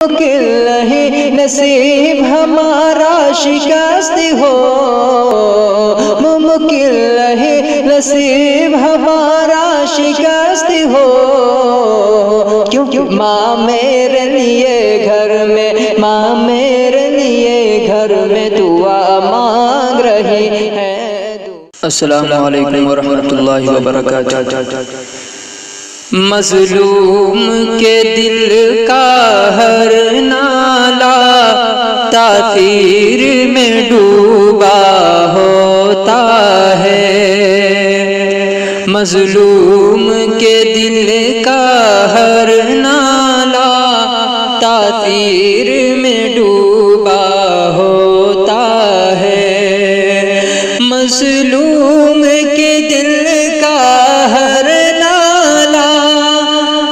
ممکن نہیں نصیب ہمارا شکست ہو، ممکن نہیں نصیب ہمارا شکست ہو، کیونکہ ماں میرے لیے گھر میں، ماں میرے لیے گھر میں دعا مانگ رہی ہے۔ السلام علیکم ورحمۃ اللہ وبرکاتہ۔ مظلوم کے دل کا ہر نالہ تاثیر میں ڈوبا ہوتا ہے، مظلوم کے دل کا ہر نالہ تاثیر میں ڈوبا ہوتا ہے، مظلوم کے دل کا ہر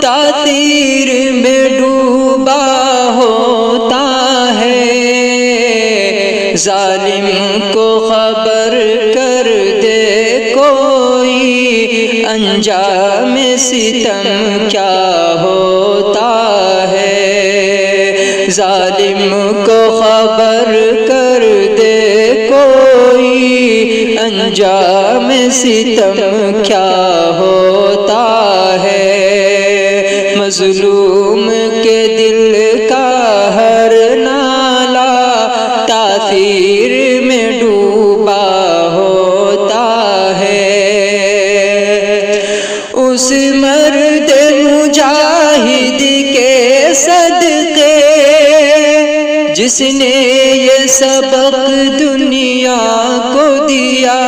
تاثیر میں ڈوبا ہوتا ہے، ظالم کو خبر کر دے کوئی انجام ستم کیا ہوتا ہے، ظالم کو خبر کر دے کوئی انجام ستم کیا ہوتا ہے، مظلوم کے دل کا ہر نالہ تاثیر میں ڈوبا ہوتا ہے، اس مرد مجاہد کے صدقے جس نے یہ سبق دنیا کو دیا،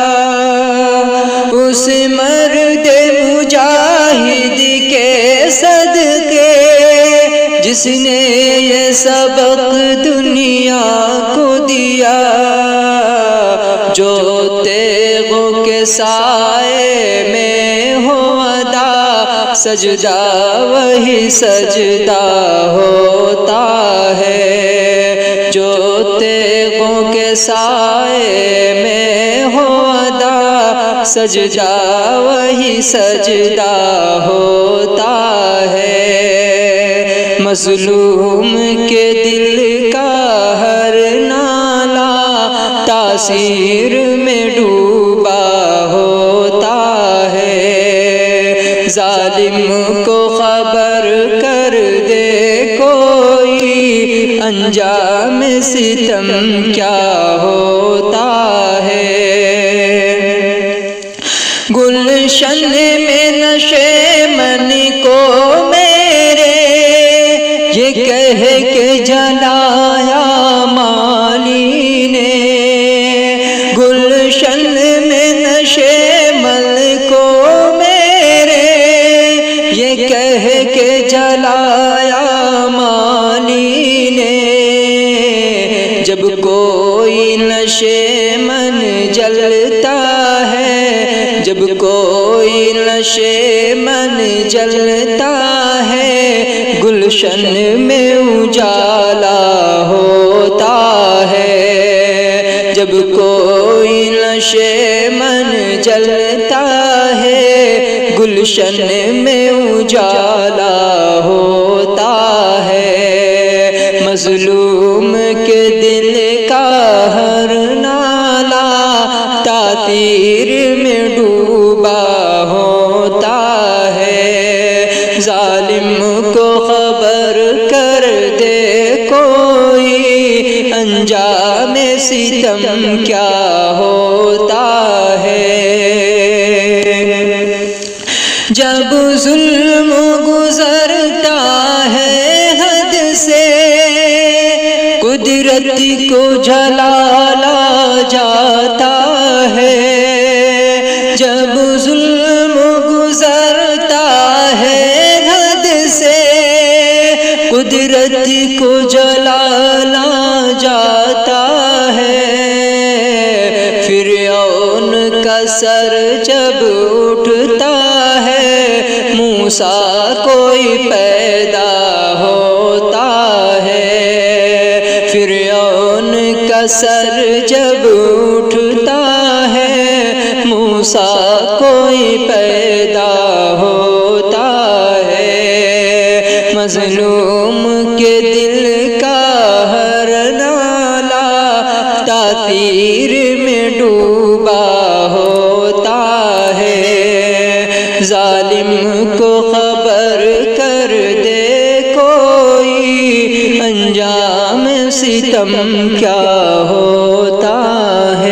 اس مرد مجاہد کے صدقے جس نے یہ سبق دنیا کو دیا، جو تیغوں کے سائے میں ہو ادا سجدہ وہی سجدہ ہوتا ہے، جو تیغوں کے سائے میں ہو ادا سجدہ وہی سجدہ ہوتا ہے، مظلوم کے دل کا ہر نالہ تاثیر میں ڈوبا ہوتا ہے، ظالم کو خبر کر دے کوئی انجام ستم کیا ہوتا ہے، گلشن میں نشے من کو میرے یہ کہہ کے جلایا مالی نے، گلشن میں نشے من کو میرے یہ کہہ کے جلایا مالی نے، جب کوئی نشے من جلتا ہے، جب کوئی نشے من جلتا ہے، گلشن میں اجالا ہوتا ہے، جب کوئی نشے من جلتا ہے، گلشن میں اجالا ہوتا ہے، مظلوم کے دل کا ہر نالہ تاثیر میں ڈوبا ہوتا ہے، ظالم کو خبر کر دے کوئی انجام ستم کیا ہوتا ہے، جب ظلم گزرتا ہے حد سے قدرت کو جلالا جاتا ہے، جب ظلم گزرتا ہے حد سے قدرت کو جلالا جاتا ہے، فرعون کا سر جب اٹھتا ہے موسیٰ کوئی پیدا ہوتا ہے، فرعون کا سر جب اٹھتا ہے موسیٰ کوئی پیدا ہوتا ہے، مظلوم کے دل تحریر میں ڈوبا ہوتا ہے۔ ظالم کو خبر کر دے کوئی انجام ستم کیا ہوتا ہے۔